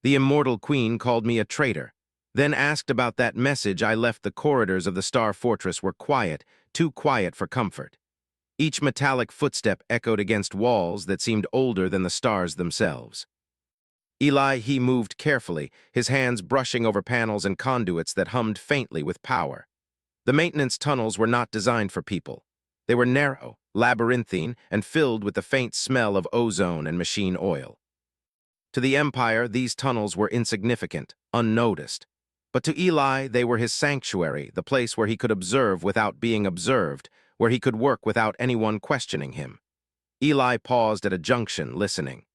The immortal queen called me a traitor, then asked about that message I left. The corridors of the Star Fortress were quiet, too quiet for comfort. Each metallic footstep echoed against walls that seemed older than the stars themselves. He moved carefully, his hands brushing over panels and conduits that hummed faintly with power. The maintenance tunnels were not designed for people. They were narrow, labyrinthine, and filled with the faint smell of ozone and machine oil. To the Empire, these tunnels were insignificant, unnoticed. But to Eli, they were his sanctuary, the place where he could observe without being observed, where he could work without anyone questioning him. Eli paused at a junction, listening.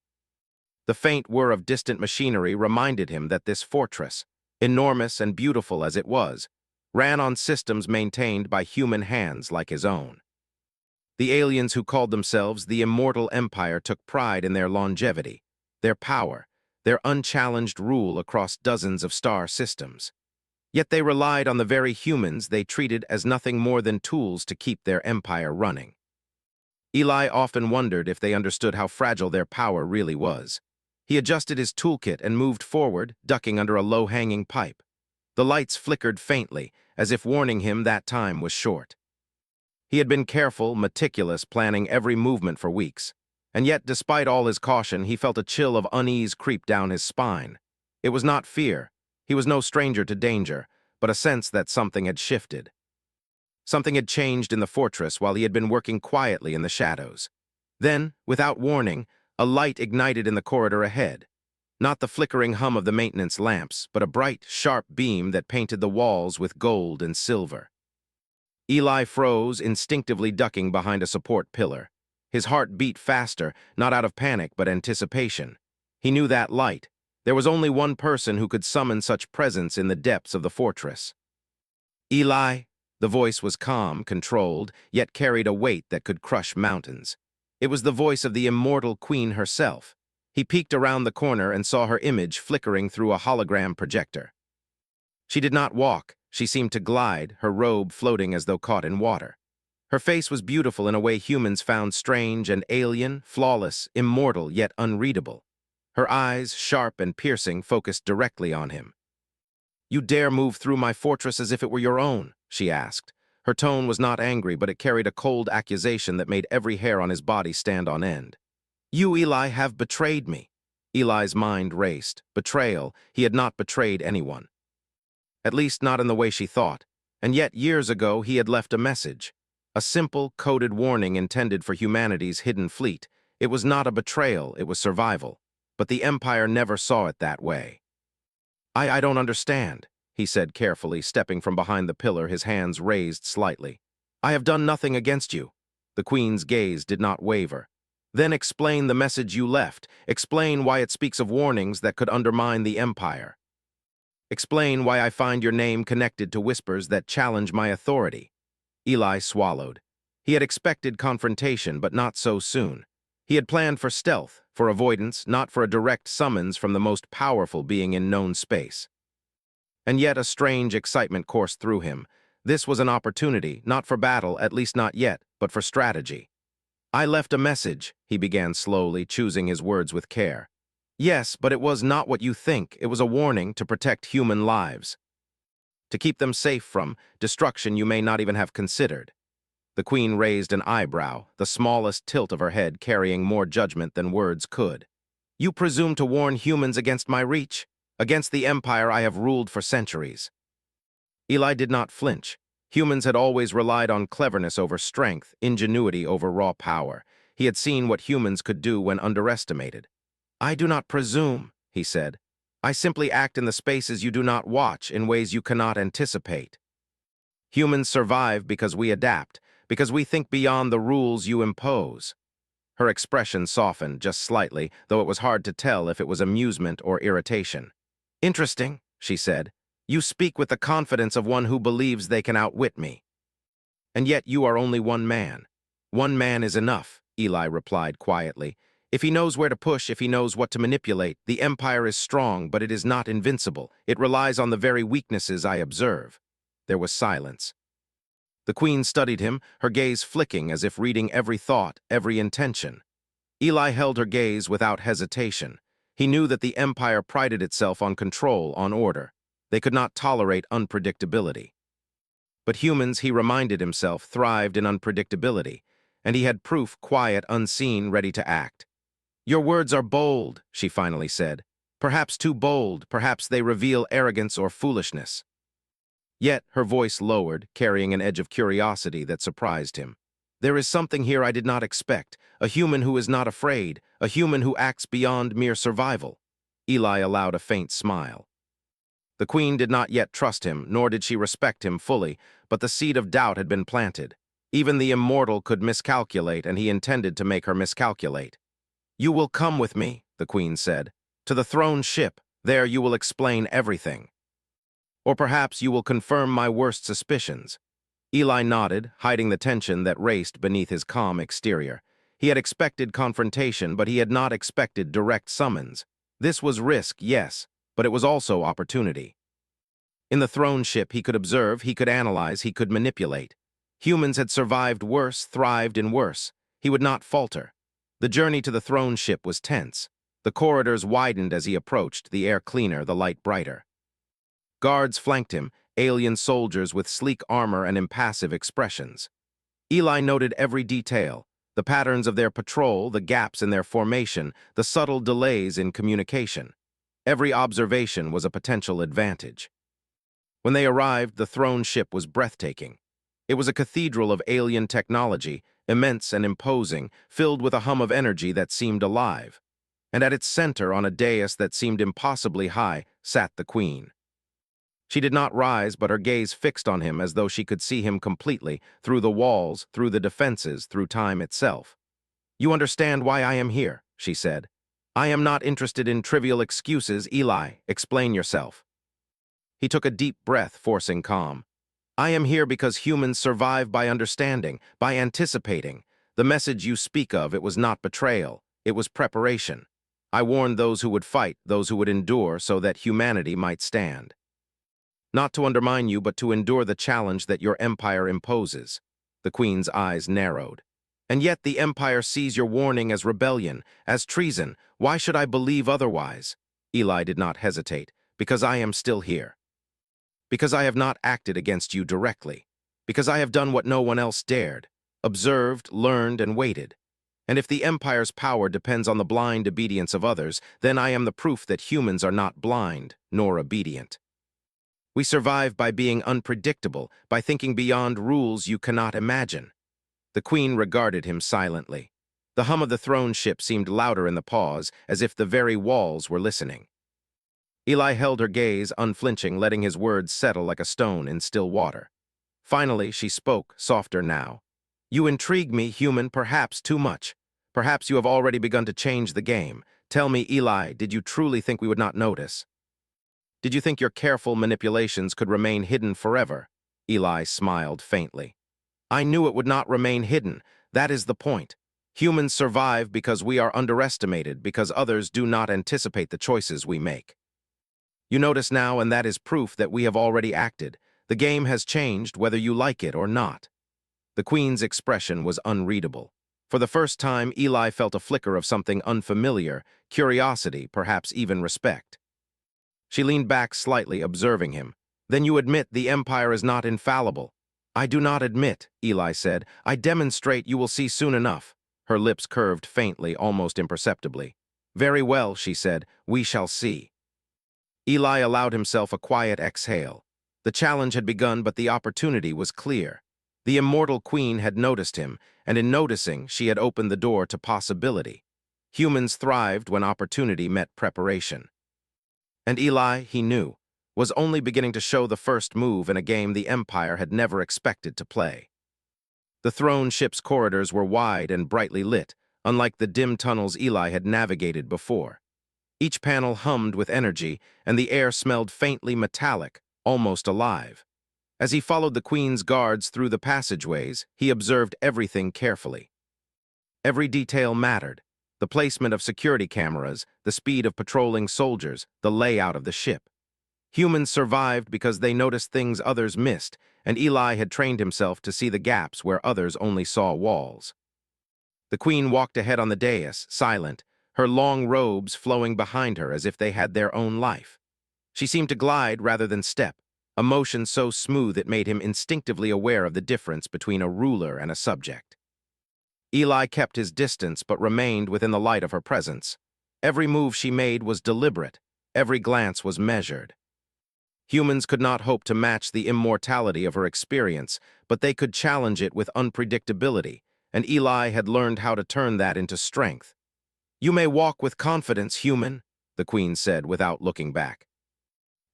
The faint whir of distant machinery reminded him that this fortress, enormous and beautiful as it was, ran on systems maintained by human hands like his own. The aliens who called themselves the Immortal Empire took pride in their longevity, their power, their unchallenged rule across dozens of star systems. Yet they relied on the very humans they treated as nothing more than tools to keep their empire running. Eli often wondered if they understood how fragile their power really was. He adjusted his toolkit and moved forward, ducking under a low-hanging pipe. The lights flickered faintly, as if warning him that time was short. He had been careful, meticulous, planning every movement for weeks. And yet, despite all his caution, he felt a chill of unease creep down his spine. It was not fear. He was no stranger to danger, but a sense that something had shifted. Something had changed in the fortress while he had been working quietly in the shadows. Then, without warning, a light ignited in the corridor ahead. Not the flickering hum of the maintenance lamps, but a bright, sharp beam that painted the walls with gold and silver. Eli froze, instinctively ducking behind a support pillar. His heart beat faster, not out of panic but anticipation. He knew that light. There was only one person who could summon such presence in the depths of the fortress. Eli, the voice was calm, controlled, yet carried a weight that could crush mountains. It was the voice of the immortal queen herself. He peeked around the corner and saw her image flickering through a hologram projector. She did not walk. She seemed to glide, her robe floating as though caught in water. Her face was beautiful in a way humans found strange and alien, flawless, immortal, yet unreadable. Her eyes, sharp and piercing, focused directly on him. "You dare move through my fortress as if it were your own?" she asked. Her tone was not angry, but it carried a cold accusation that made every hair on his body stand on end. "You, Eli, have betrayed me." Eli's mind raced. Betrayal. He had not betrayed anyone. At least not in the way she thought. And yet, years ago, he had left a message. A simple, coded warning intended for humanity's hidden fleet. It was not a betrayal, it was survival. But the Empire never saw it that way. I don't understand," he said carefully, stepping from behind the pillar, his hands raised slightly. "I have done nothing against you." The Queen's gaze did not waver. "Then explain the message you left. Explain why it speaks of warnings that could undermine the Empire. Explain why I find your name connected to whispers that challenge my authority." Eli swallowed. He had expected confrontation, but not so soon. He had planned for stealth, for avoidance, not for a direct summons from the most powerful being in known space. And yet a strange excitement coursed through him. This was an opportunity, not for battle, at least not yet, but for strategy. "I left a message," he began slowly, choosing his words with care. "Yes, but it was not what you think. It was a warning to protect human lives. To keep them safe from destruction you may not even have considered." The Queen raised an eyebrow, the smallest tilt of her head carrying more judgment than words could. "You presume to warn humans against my reach? Against the Empire I have ruled for centuries." Eli did not flinch. Humans had always relied on cleverness over strength, ingenuity over raw power. He had seen what humans could do when underestimated. "I do not presume," he said. "I simply act in the spaces you do not watch, in ways you cannot anticipate. Humans survive because we adapt, because we think beyond the rules you impose." Her expression softened just slightly, though it was hard to tell if it was amusement or irritation. "Interesting," she said. "You speak with the confidence of one who believes they can outwit me. And yet you are only one man." "One man is enough," Eli replied quietly. "If he knows where to push, if he knows what to manipulate, the Empire is strong, but it is not invincible. It relies on the very weaknesses I observe." There was silence. The Queen studied him, her gaze flicking as if reading every thought, every intention. Eli held her gaze without hesitation. He knew that the Empire prided itself on control, on order. They could not tolerate unpredictability. But humans, he reminded himself, thrived in unpredictability, and he had proof, quiet, unseen, ready to act. "Your words are bold," she finally said. "Perhaps too bold, perhaps they reveal arrogance or foolishness." Yet her voice lowered, carrying an edge of curiosity that surprised him. "There is something here I did not expect, a human who is not afraid, a human who acts beyond mere survival." Eli allowed a faint smile. The queen did not yet trust him, nor did she respect him fully, but the seed of doubt had been planted. Even the immortal could miscalculate, and he intended to make her miscalculate. "You will come with me," the queen said, "to the throne ship. There you will explain everything. Or perhaps you will confirm my worst suspicions." Eli nodded, hiding the tension that raced beneath his calm exterior. He had expected confrontation, but he had not expected direct summons. This was risk, yes, but it was also opportunity. In the throne ship, he could observe, he could analyze, he could manipulate. Humans had survived worse, thrived in worse. He would not falter. The journey to the throne ship was tense. The corridors widened as he approached, the air cleaner, the light brighter. Guards flanked him, alien soldiers with sleek armor and impassive expressions. Eli noted every detail, the patterns of their patrol, the gaps in their formation, the subtle delays in communication. Every observation was a potential advantage. When they arrived, the throne ship was breathtaking. It was a cathedral of alien technology, immense and imposing, filled with a hum of energy that seemed alive. And at its center, on a dais that seemed impossibly high, sat the queen. She did not rise, but her gaze fixed on him as though she could see him completely, through the walls, through the defenses, through time itself. "You understand why I am here," she said. "I am not interested in trivial excuses. Eli, explain yourself." He took a deep breath, forcing calm. "I am here because humans survive by understanding, by anticipating. The message you speak of, it was not betrayal, it was preparation. I warned those who would fight, those who would endure, so that humanity might stand. Not to undermine you, but to endure the challenge that your empire imposes." The queen's eyes narrowed. "And yet the empire sees your warning as rebellion, as treason. Why should I believe otherwise?" Eli did not hesitate. "Because I am still here. Because I have not acted against you directly. Because I have done what no one else dared. Observed, learned, and waited. And if the empire's power depends on the blind obedience of others, then I am the proof that humans are not blind, nor obedient. We survive by being unpredictable, by thinking beyond rules you cannot imagine." The queen regarded him silently. The hum of the throne ship seemed louder in the pause, as if the very walls were listening. Eli held her gaze, unflinching, letting his words settle like a stone in still water. Finally, she spoke, softer now. "You intrigue me, human, perhaps too much. Perhaps you have already begun to change the game. Tell me, Eli, did you truly think we would not notice? Did you think your careful manipulations could remain hidden forever?" Eli smiled faintly. "I knew it would not remain hidden. That is the point. Humans survive because we are underestimated, because others do not anticipate the choices we make. You notice now, and that is proof that we have already acted. The game has changed, whether you like it or not." The queen's expression was unreadable. For the first time, Eli felt a flicker of something unfamiliar, curiosity, perhaps even respect. She leaned back slightly, observing him. "Then you admit the empire is not infallible?" "I do not admit," Eli said. "I demonstrate, you will see soon enough." Her lips curved faintly, almost imperceptibly. "Very well," she said. "We shall see." Eli allowed himself a quiet exhale. The challenge had begun, but the opportunity was clear. The immortal queen had noticed him, and in noticing, she had opened the door to possibility. Humans thrived when opportunity met preparation. And Eli, he knew, was only beginning to show the first move in a game the Empire had never expected to play. The throne ship's corridors were wide and brightly lit, unlike the dim tunnels Eli had navigated before. Each panel hummed with energy, and the air smelled faintly metallic, almost alive. As he followed the Queen's guards through the passageways, he observed everything carefully. Every detail mattered. The placement of security cameras, the speed of patrolling soldiers, the layout of the ship. Humans survived because they noticed things others missed, and Eli had trained himself to see the gaps where others only saw walls. The queen walked ahead on the dais, silent, her long robes flowing behind her as if they had their own life. She seemed to glide rather than step, a motion so smooth it made him instinctively aware of the difference between a ruler and a subject. Eli kept his distance but remained within the light of her presence. Every move she made was deliberate, every glance was measured. Humans could not hope to match the immortality of her experience, but they could challenge it with unpredictability, and Eli had learned how to turn that into strength. "You may walk with confidence, human," the queen said without looking back.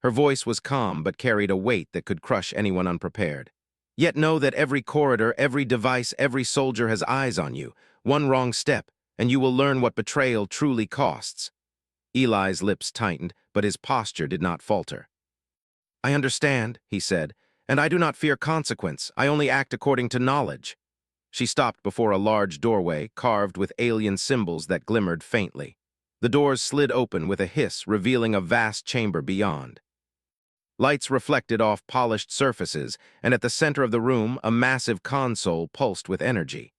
Her voice was calm but carried a weight that could crush anyone unprepared. "Yet know that every corridor, every device, every soldier has eyes on you. One wrong step, and you will learn what betrayal truly costs." Eli's lips tightened, but his posture did not falter. "I understand," he said, "and I do not fear consequence. I only act according to knowledge." She stopped before a large doorway, carved with alien symbols that glimmered faintly. The doors slid open with a hiss, revealing a vast chamber beyond. Lights reflected off polished surfaces, and at the center of the room, a massive console pulsed with energy.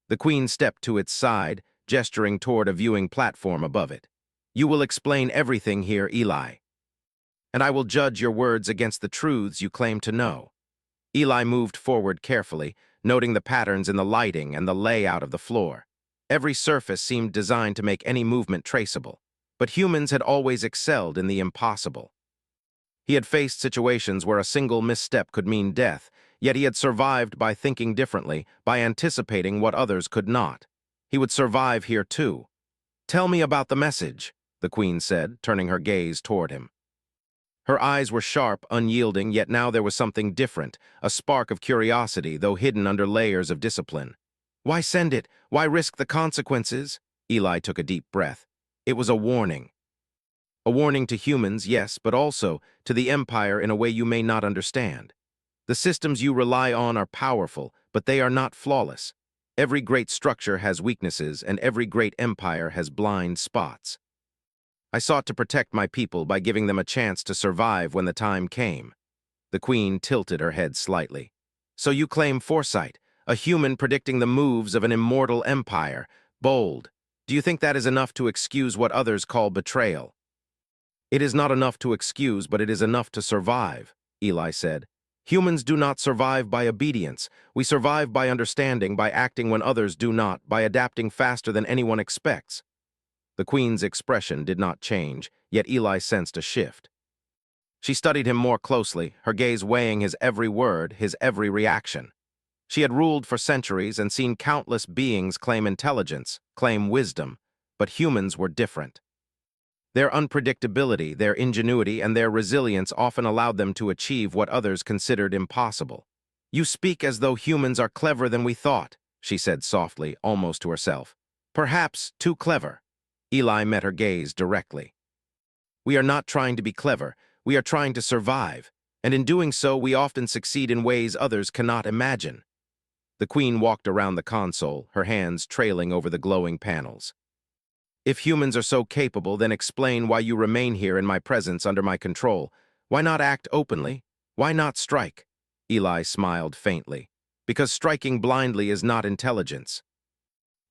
The queen stepped to its side, gesturing toward a viewing platform above it. "You will explain everything here, Eli, and I will judge your words against the truths you claim to know." Eli moved forward carefully, noting the patterns in the lighting and the layout of the floor. Every surface seemed designed to make any movement traceable, but humans had always excelled in the impossible. He had faced situations where a single misstep could mean death, yet he had survived by thinking differently, by anticipating what others could not. He would survive here too. "Tell me about the message," the queen said, turning her gaze toward him. Her eyes were sharp, unyielding, yet now there was something different, a spark of curiosity, though hidden under layers of discipline. "Why send it? Why risk the consequences?" Eli took a deep breath. It was a warning. A warning to humans, yes, but also to the Empire in a way you may not understand. The systems you rely on are powerful, but they are not flawless. Every great structure has weaknesses, and every great empire has blind spots. I sought to protect my people by giving them a chance to survive when the time came. The queen tilted her head slightly. "So you claim foresight, a human predicting the moves of an immortal empire. Bold. Do you think that is enough to excuse what others call betrayal?" "It is not enough to excuse, but it is enough to survive," Eli said. "Humans do not survive by obedience. We survive by understanding, by acting when others do not, by adapting faster than anyone expects." The queen's expression did not change, yet Eli sensed a shift. She studied him more closely, her gaze weighing his every word, his every reaction. She had ruled for centuries and seen countless beings claim intelligence, claim wisdom, but humans were different. Their unpredictability, their ingenuity, and their resilience often allowed them to achieve what others considered impossible. "You speak as though humans are cleverer than we thought," she said softly, almost to herself. "Perhaps too clever." Eli met her gaze directly. "We are not trying to be clever, we are trying to survive, and in doing so we often succeed in ways others cannot imagine." The queen walked around the console, her hands trailing over the glowing panels. "If humans are so capable, then explain why you remain here in my presence under my control. Why not act openly? Why not strike?" Eli smiled faintly. "Because striking blindly is not intelligence.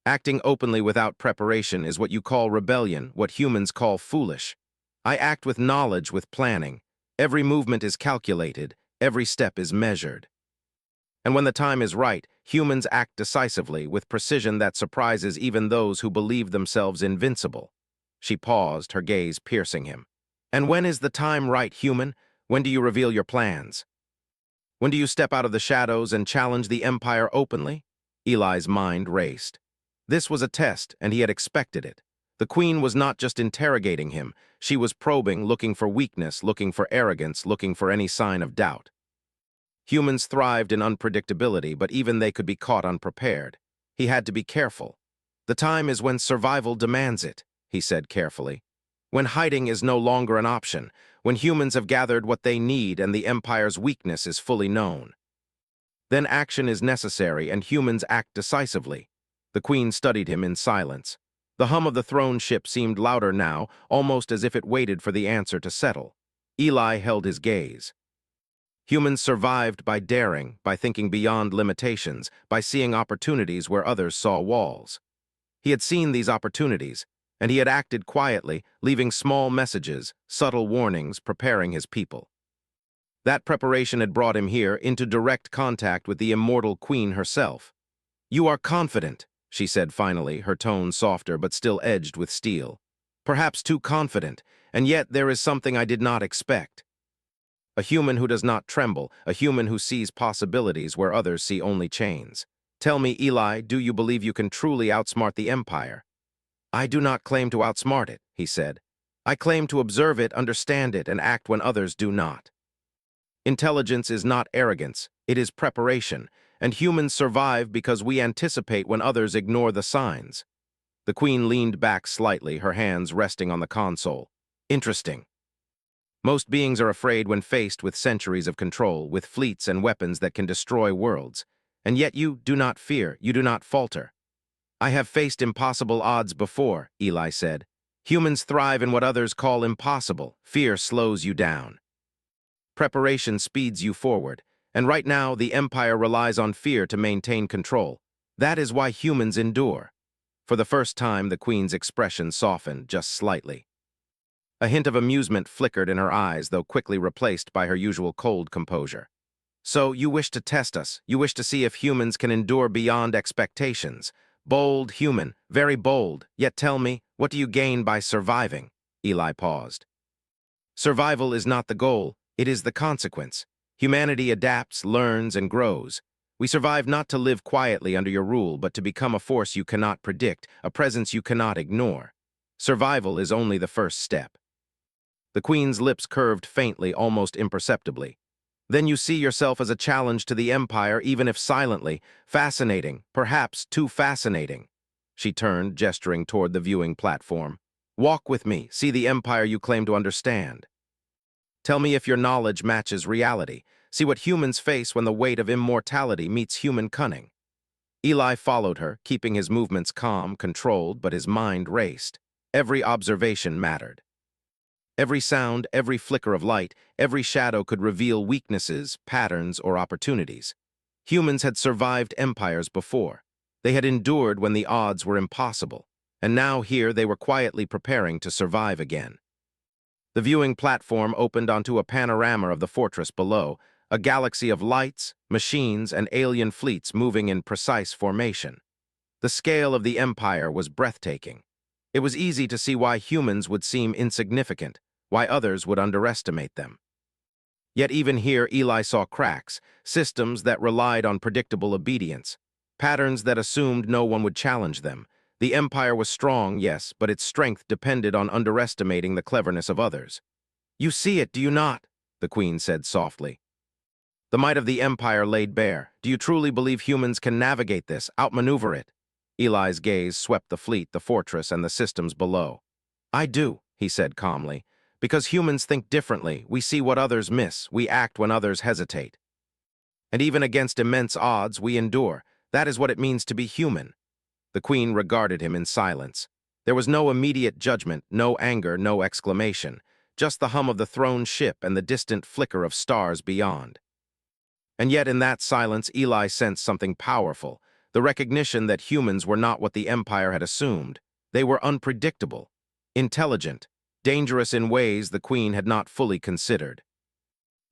Acting openly without preparation is what you call rebellion, what humans call foolish. I act with knowledge, with planning. Every movement is calculated, every step is measured. And when the time is right, humans act decisively, with precision that surprises even those who believe themselves invincible." She paused, her gaze piercing him. "And when is the time right, human? When do you reveal your plans? When do you step out of the shadows and challenge the Empire openly?" Eli's mind raced. This was a test, and he had expected it. The queen was not just interrogating him, she was probing, looking for weakness, looking for arrogance, looking for any sign of doubt. Humans thrived in unpredictability, but even they could be caught unprepared. He had to be careful. "The time is when survival demands it," he said carefully. "When hiding is no longer an option, when humans have gathered what they need and the Empire's weakness is fully known. Then action is necessary and humans act decisively." The queen studied him in silence. The hum of the throne ship seemed louder now, almost as if it waited for the answer to settle. Eli held his gaze. Humans survived by daring, by thinking beyond limitations, by seeing opportunities where others saw walls. He had seen these opportunities, and he had acted quietly, leaving small messages, subtle warnings, preparing his people. That preparation had brought him here into direct contact with the immortal queen herself. "You are confident," she said finally, her tone softer but still edged with steel. "Perhaps too confident, and yet there is something I did not expect. A human who does not tremble, a human who sees possibilities where others see only chains. Tell me, Eli, do you believe you can truly outsmart the Empire?" "I do not claim to outsmart it," he said. "I claim to observe it, understand it, and act when others do not. Intelligence is not arrogance, it is preparation, and humans survive because we anticipate when others ignore the signs." The queen leaned back slightly, her hands resting on the console. "Interesting. Most beings are afraid when faced with centuries of control, with fleets and weapons that can destroy worlds. And yet you do not fear, you do not falter." "I have faced impossible odds before," Eli said. "Humans thrive in what others call impossible. Fear slows you down. Preparation speeds you forward, and right now the Empire relies on fear to maintain control. That is why humans endure." For the first time, the Queen's expression softened just slightly. A hint of amusement flickered in her eyes, though quickly replaced by her usual cold composure. "So you wish to test us, you wish to see if humans can endure beyond expectations. Bold human, very bold, yet tell me, what do you gain by surviving?" Eli paused. "Survival is not the goal, it is the consequence. Humanity adapts, learns, and grows. We survive not to live quietly under your rule, but to become a force you cannot predict, a presence you cannot ignore. Survival is only the first step." The Queen's lips curved faintly, almost imperceptibly. "Then you see yourself as a challenge to the Empire, even if silently. Fascinating, perhaps too fascinating." She turned, gesturing toward the viewing platform. "Walk with me, see the Empire you claim to understand. Tell me if your knowledge matches reality. See what humans face when the weight of immortality meets human cunning." Eli followed her, keeping his movements calm, controlled, but his mind raced. Every observation mattered. Every sound, every flicker of light, every shadow could reveal weaknesses, patterns, or opportunities. Humans had survived empires before. They had endured when the odds were impossible, and now here they were quietly preparing to survive again. The viewing platform opened onto a panorama of the fortress below, a galaxy of lights, machines, and alien fleets moving in precise formation. The scale of the Empire was breathtaking. It was easy to see why humans would seem insignificant, why others would underestimate them. Yet even here Eli saw cracks, systems that relied on predictable obedience, patterns that assumed no one would challenge them. The Empire was strong, yes, but its strength depended on underestimating the cleverness of others. "You see it, do you not?" the Queen said softly. "The might of the Empire laid bare. Do you truly believe humans can navigate this, outmaneuver it?" Eli's gaze swept the fleet, the fortress, and the systems below. "I do," he said calmly. "Because humans think differently, we see what others miss, we act when others hesitate. And even against immense odds, we endure. That is what it means to be human." The Queen regarded him in silence. There was no immediate judgment, no anger, no exclamation, just the hum of the thrown ship and the distant flicker of stars beyond. And yet in that silence, Eli sensed something powerful, the recognition that humans were not what the Empire had assumed. They were unpredictable, intelligent, dangerous in ways the Queen had not fully considered.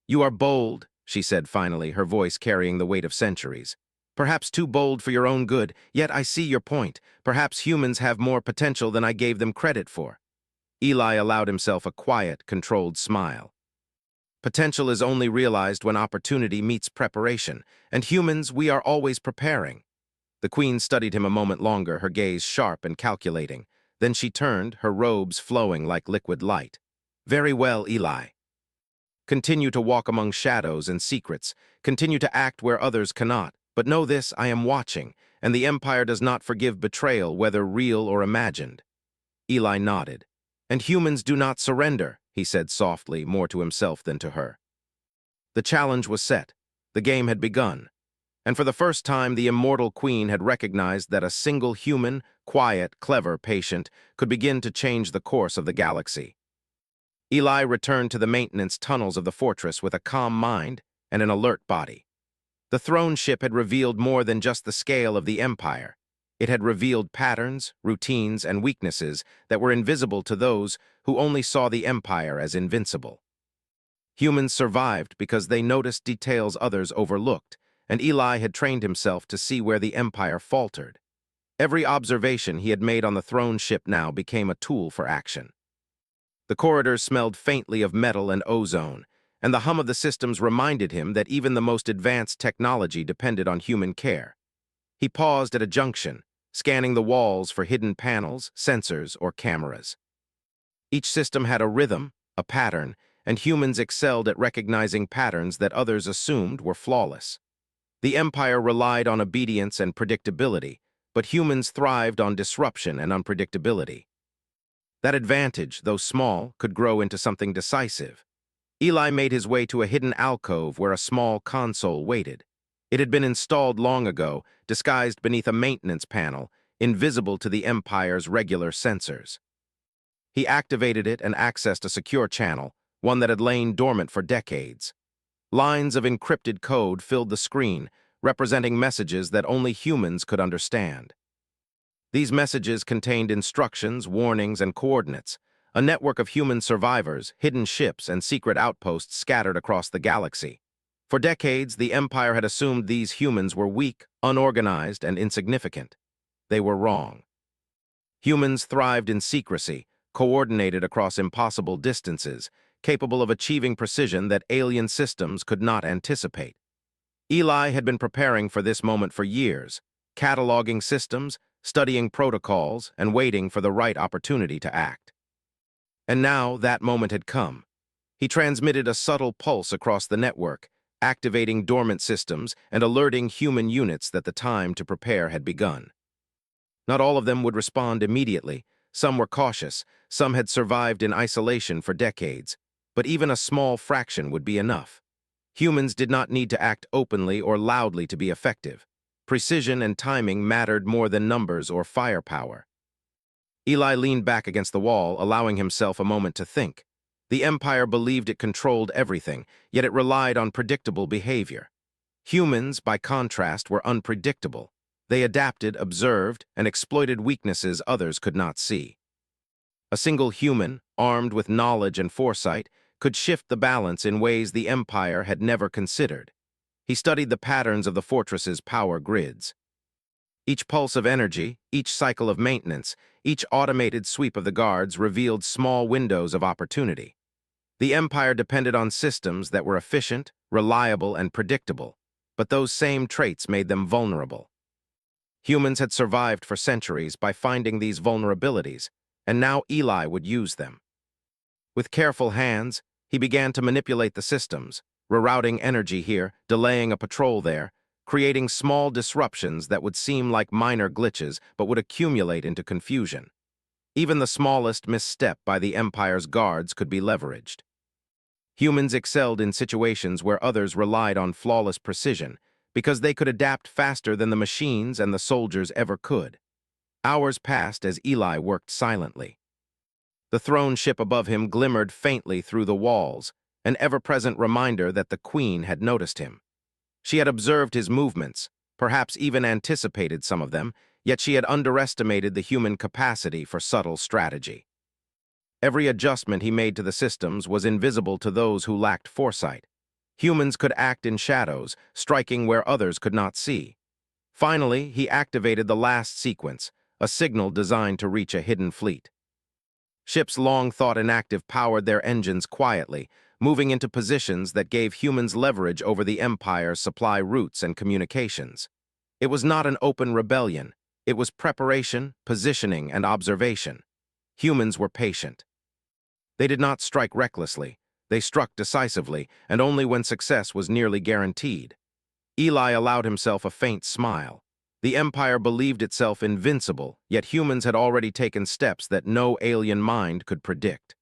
"You are bold," she said finally, her voice carrying the weight of centuries. "Perhaps too bold for your own good, yet I see your point. Perhaps humans have more potential than I gave them credit for." Eli allowed himself a quiet, controlled smile. "Potential is only realized when opportunity meets preparation, and humans, we are always preparing." The Queen studied him a moment longer, her gaze sharp and calculating. Then she turned, her robes flowing like liquid light. "Very well, Eli. Continue to walk among shadows and secrets. Continue to act where others cannot. But know this, I am watching, and the Empire does not forgive betrayal, whether real or imagined." Eli nodded. "And humans do not surrender," he said softly, more to himself than to her. The challenge was set. The game had begun. And for the first time, the immortal Queen had recognized that a single human, quiet, clever, patient, could begin to change the course of the galaxy. Eli returned to the maintenance tunnels of the fortress with a calm mind and an alert body. The throne ship had revealed more than just the scale of the Empire. It had revealed patterns, routines, and weaknesses that were invisible to those who only saw the Empire as invincible. Humans survived because they noticed details others overlooked, and Eli had trained himself to see where the Empire faltered. Every observation he had made on the throne ship now became a tool for action. The corridors smelled faintly of metal and ozone, and the hum of the systems reminded him that even the most advanced technology depended on human care. He paused at a junction, scanning the walls for hidden panels, sensors, or cameras. Each system had a rhythm, a pattern, and humans excelled at recognizing patterns that others assumed were flawless. The Empire relied on obedience and predictability, but humans thrived on disruption and unpredictability. That advantage, though small, could grow into something decisive. Eli made his way to a hidden alcove where a small console waited. It had been installed long ago, disguised beneath a maintenance panel, invisible to the Empire's regular sensors. He activated it and accessed a secure channel, one that had lain dormant for decades. Lines of encrypted code filled the screen, representing messages that only humans could understand. These messages contained instructions, warnings, and coordinates, a network of human survivors, hidden ships, and secret outposts scattered across the galaxy. For decades, the Empire had assumed these humans were weak, unorganized, and insignificant. They were wrong. Humans thrived in secrecy, coordinated across impossible distances, capable of achieving precision that alien systems could not anticipate. Eli had been preparing for this moment for years, cataloging systems, studying protocols, and waiting for the right opportunity to act. And now that moment had come. He transmitted a subtle pulse across the network, activating dormant systems and alerting human units that the time to prepare had begun. Not all of them would respond immediately. Some were cautious, some had survived in isolation for decades, but even a small fraction would be enough. Humans did not need to act openly or loudly to be effective. Precision and timing mattered more than numbers or firepower. Eli leaned back against the wall, allowing himself a moment to think. The Empire believed it controlled everything, yet it relied on predictable behavior. Humans, by contrast, were unpredictable. They adapted, observed, and exploited weaknesses others could not see. A single human, armed with knowledge and foresight, could shift the balance in ways the Empire had never considered. He studied the patterns of the fortress's power grids. Each pulse of energy, each cycle of maintenance, each automated sweep of the guards revealed small windows of opportunity. The Empire depended on systems that were efficient, reliable, and predictable, but those same traits made them vulnerable. Humans had survived for centuries by finding these vulnerabilities, and now Eli would use them. With careful hands, he began to manipulate the systems, rerouting energy here, delaying a patrol there, creating small disruptions that would seem like minor glitches but would accumulate into confusion. Even the smallest misstep by the Empire's guards could be leveraged. Humans excelled in situations where others relied on flawless precision because they could adapt faster than the machines and the soldiers ever could. Hours passed as Eli worked silently. The throne ship above him glimmered faintly through the walls, an ever-present reminder that the Queen had noticed him. She had observed his movements, perhaps even anticipated some of them, yet she had underestimated the human capacity for subtle strategy. Every adjustment he made to the systems was invisible to those who lacked foresight. Humans could act in shadows, striking where others could not see. Finally, he activated the last sequence, a signal designed to reach a hidden fleet. Ships long thought inactive powered their engines quietly, moving into positions that gave humans leverage over the Empire's supply routes and communications. It was not an open rebellion. It was preparation, positioning, and observation. Humans were patient. They did not strike recklessly. They struck decisively, and only when success was nearly guaranteed. Eli allowed himself a faint smile. The Empire believed itself invincible, yet humans had already taken steps that no alien mind could predict.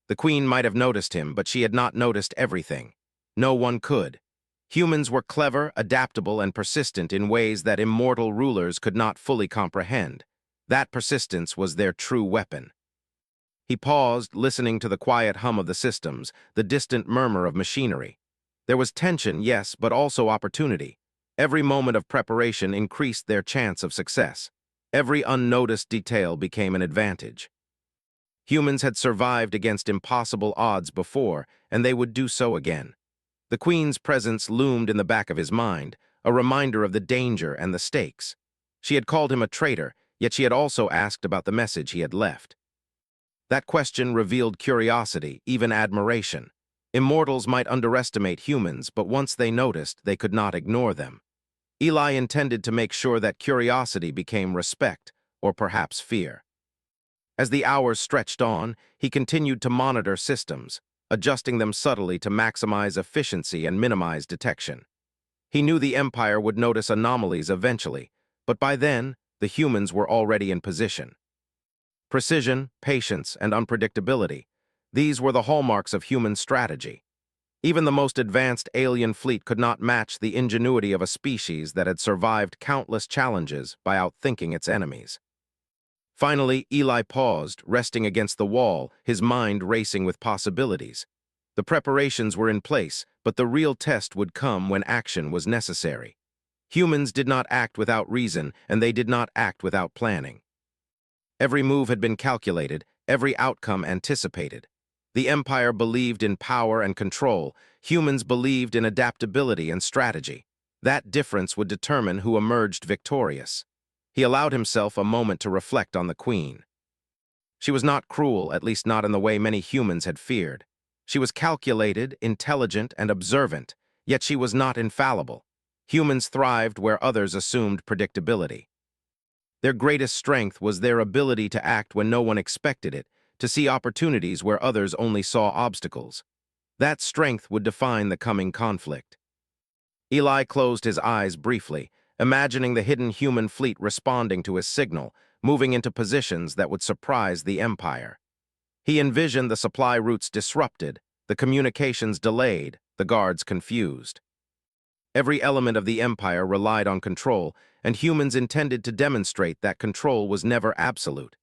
The Queen might have noticed him, but she had not noticed everything. No one could. Humans were clever, adaptable, and persistent in ways that immortal rulers could not fully comprehend. That persistence was their true weapon. He paused, listening to the quiet hum of the systems, the distant murmur of machinery. There was tension, yes, but also opportunity. Every moment of preparation increased their chance of success. Every unnoticed detail became an advantage. Humans had survived against impossible odds before, and they would do so again. The Queen's presence loomed in the back of his mind, a reminder of the danger and the stakes. She had called him a traitor, yet she had also asked about the message he had left. That question revealed curiosity, even admiration. Immortals might underestimate humans, but once they noticed, they could not ignore them. Eli intended to make sure that curiosity became respect, or perhaps fear. As the hours stretched on, he continued to monitor systems, adjusting them subtly to maximize efficiency and minimize detection. He knew the Empire would notice anomalies eventually, but by then, the humans were already in position. Precision, patience, and unpredictability. These were the hallmarks of human strategy. Even the most advanced alien fleet could not match the ingenuity of a species that had survived countless challenges by outthinking its enemies. Finally, Eli paused, resting against the wall, his mind racing with possibilities. The preparations were in place, but the real test would come when action was necessary. Humans did not act without reason, and they did not act without planning. Every move had been calculated, every outcome anticipated. The Empire believed in power and control. Humans believed in adaptability and strategy. That difference would determine who emerged victorious. He allowed himself a moment to reflect on the Queen. She was not cruel, at least not in the way many humans had feared. She was calculated, intelligent, and observant, yet she was not infallible. Humans thrived where others assumed predictability. Their greatest strength was their ability to act when no one expected it, to see opportunities where others only saw obstacles. That strength would define the coming conflict. Eli closed his eyes briefly, imagining the hidden human fleet responding to his signal, moving into positions that would surprise the Empire. He envisioned the supply routes disrupted, the communications delayed, the guards confused. Every element of the Empire relied on control, and humans intended to demonstrate that control was never absolute.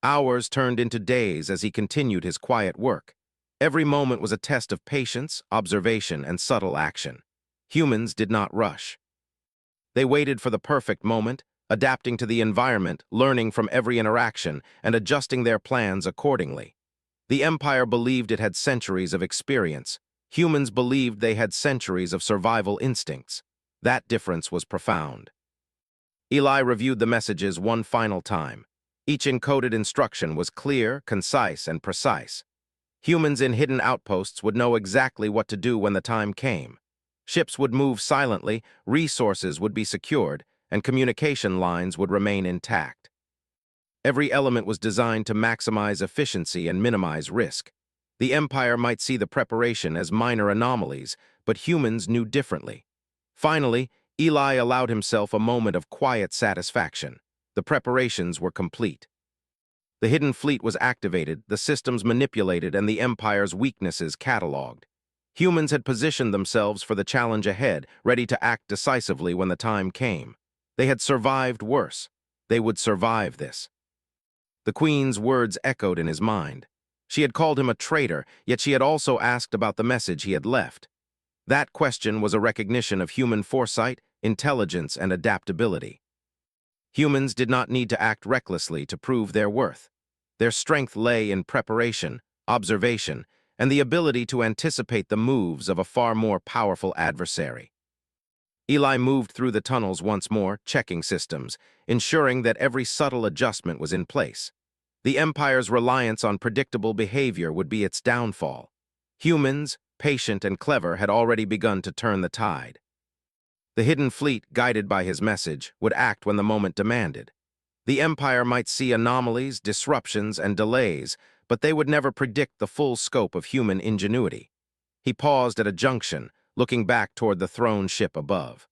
Hours turned into days as he continued his quiet work. Every moment was a test of patience, observation, and subtle action. Humans did not rush. They waited for the perfect moment, adapting to the environment, learning from every interaction, and adjusting their plans accordingly. The Empire believed it had centuries of experience. Humans believed they had centuries of survival instincts. That difference was profound. Eli reviewed the messages one final time. Each encoded instruction was clear, concise, and precise. Humans in hidden outposts would know exactly what to do when the time came. Ships would move silently, resources would be secured, and communication lines would remain intact. Every element was designed to maximize efficiency and minimize risk. The Empire might see the preparation as minor anomalies, but humans knew differently. Finally, Eli allowed himself a moment of quiet satisfaction. The preparations were complete. The hidden fleet was activated, the systems manipulated, and the Empire's weaknesses cataloged. Humans had positioned themselves for the challenge ahead, ready to act decisively when the time came. They had survived worse. They would survive this. The Queen's words echoed in his mind. She had called him a traitor, yet she had also asked about the message he had left. That question was a recognition of human foresight, intelligence, and adaptability. Humans did not need to act recklessly to prove their worth. Their strength lay in preparation, observation, and the ability to anticipate the moves of a far more powerful adversary. Eli moved through the tunnels once more, checking systems, ensuring that every subtle adjustment was in place. The Empire's reliance on predictable behavior would be its downfall. Humans, patient and clever, had already begun to turn the tide. The hidden fleet, guided by his message, would act when the moment demanded. The Empire might see anomalies, disruptions, and delays, but they would never predict the full scope of human ingenuity. He paused at a junction, looking back toward the throne ship above.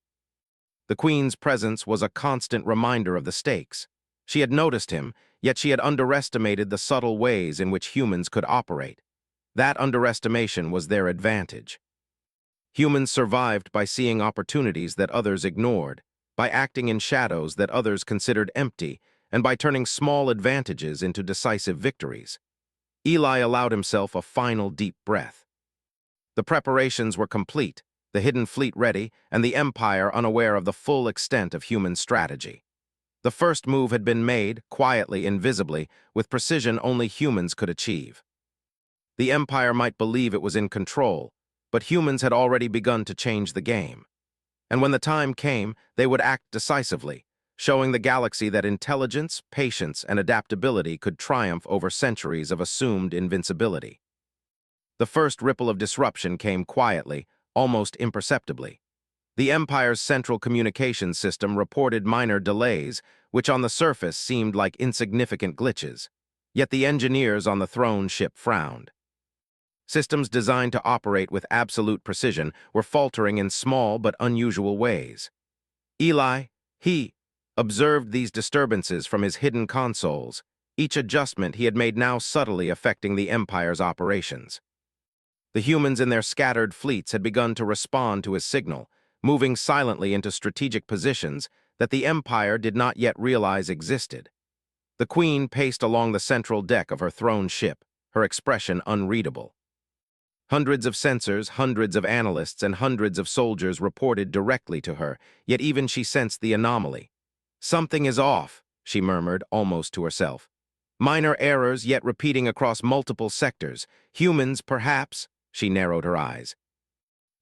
The Queen's presence was a constant reminder of the stakes. She had noticed him, yet she had underestimated the subtle ways in which humans could operate. That underestimation was their advantage. Humans survived by seeing opportunities that others ignored, by acting in shadows that others considered empty, and by turning small advantages into decisive victories. Eli allowed himself a final deep breath. The preparations were complete. the hidden fleet ready, and the Empire unaware of the full extent of human strategy. The first move had been made, quietly, invisibly, with precision only humans could achieve. The Empire might believe it was in control, but humans had already begun to change the game. And when the time came, they would act decisively, showing the galaxy that intelligence, patience, and adaptability could triumph over centuries of assumed invincibility. The first ripple of disruption came quietly, almost imperceptibly. The Empire's central communications system reported minor delays, which on the surface seemed like insignificant glitches. Yet the engineers on the throne ship frowned. Systems designed to operate with absolute precision were faltering in small but unusual ways. He observed these disturbances from his hidden consoles, each adjustment he had made now subtly affecting the Empire's operations. The humans in their scattered fleets had begun to respond to his signal, moving silently into strategic positions that the Empire did not yet realize existed. The Queen paced along the central deck of her throne ship, her expression unreadable. Hundreds of sensors, hundreds of analysts, and hundreds of soldiers reported directly to her, yet even she sensed the anomaly. "Something is off," she murmured, almost to herself. "Minor errors, yet repeating across multiple sectors. Humans, perhaps." She narrowed her eyes.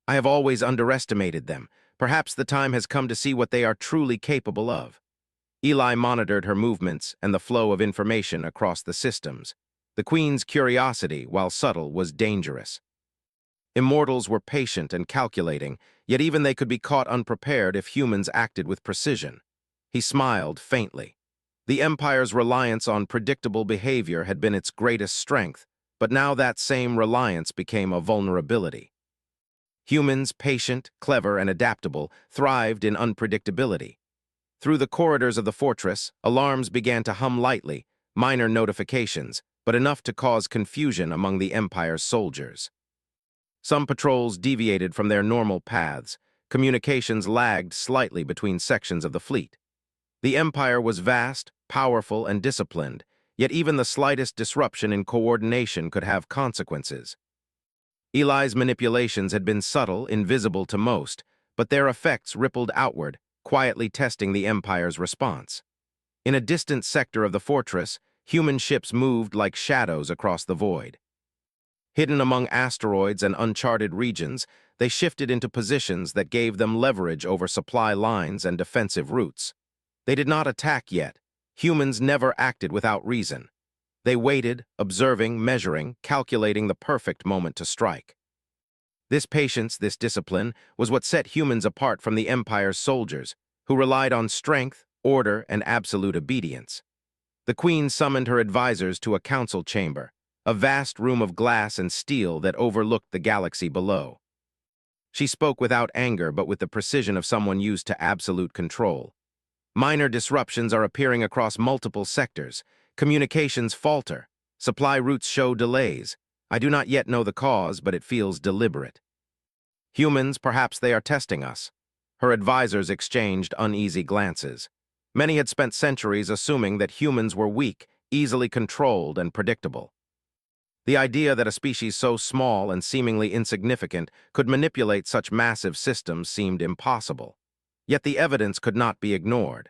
"I have always underestimated them. Perhaps the time has come to see what they are truly capable of." Eli monitored her movements and the flow of information across the systems. The Queen's curiosity, while subtle, was dangerous. Immortals were patient and calculating, yet even they could be caught unprepared if humans acted with precision. He smiled faintly. The Empire's reliance on predictable behavior had been its greatest strength, but now that same reliance became a vulnerability. Humans, patient, clever, and adaptable, thrived in unpredictability. Through the corridors of the fortress, alarms began to hum lightly, minor notifications, but enough to cause confusion among the Empire's soldiers. Some patrols deviated from their normal paths. Communications lagged slightly between sections of the fleet. The Empire was vast, powerful, and disciplined, yet even the slightest disruption in coordination could have consequences. Eli's manipulations had been subtle, invisible to most, but their effects rippled outward, quietly testing the Empire's response. In a distant sector of the fortress, human ships moved like shadows across the void. Hidden among asteroids and uncharted regions, they shifted into positions that gave them leverage over supply lines and defensive routes. They did not attack yet. Humans never acted without reason. They waited, observing, measuring, calculating the perfect moment to strike. This patience, this discipline, was what set humans apart from the Empire's soldiers, who relied on strength, order, and absolute obedience. The Queen summoned her advisors to a council chamber, a vast room of glass and steel that overlooked the galaxy below. She spoke without anger, but with the precision of someone used to absolute control. "Minor disruptions are appearing across multiple sectors. Communications falter. Supply routes show delays. I do not yet know the cause, but it feels deliberate. Humans, perhaps they are testing us." Her advisors exchanged uneasy glances. Many had spent centuries assuming that humans were weak, easily controlled, and predictable. The idea that a species so small and seemingly insignificant could manipulate such massive systems seemed impossible. Yet the evidence could not be ignored.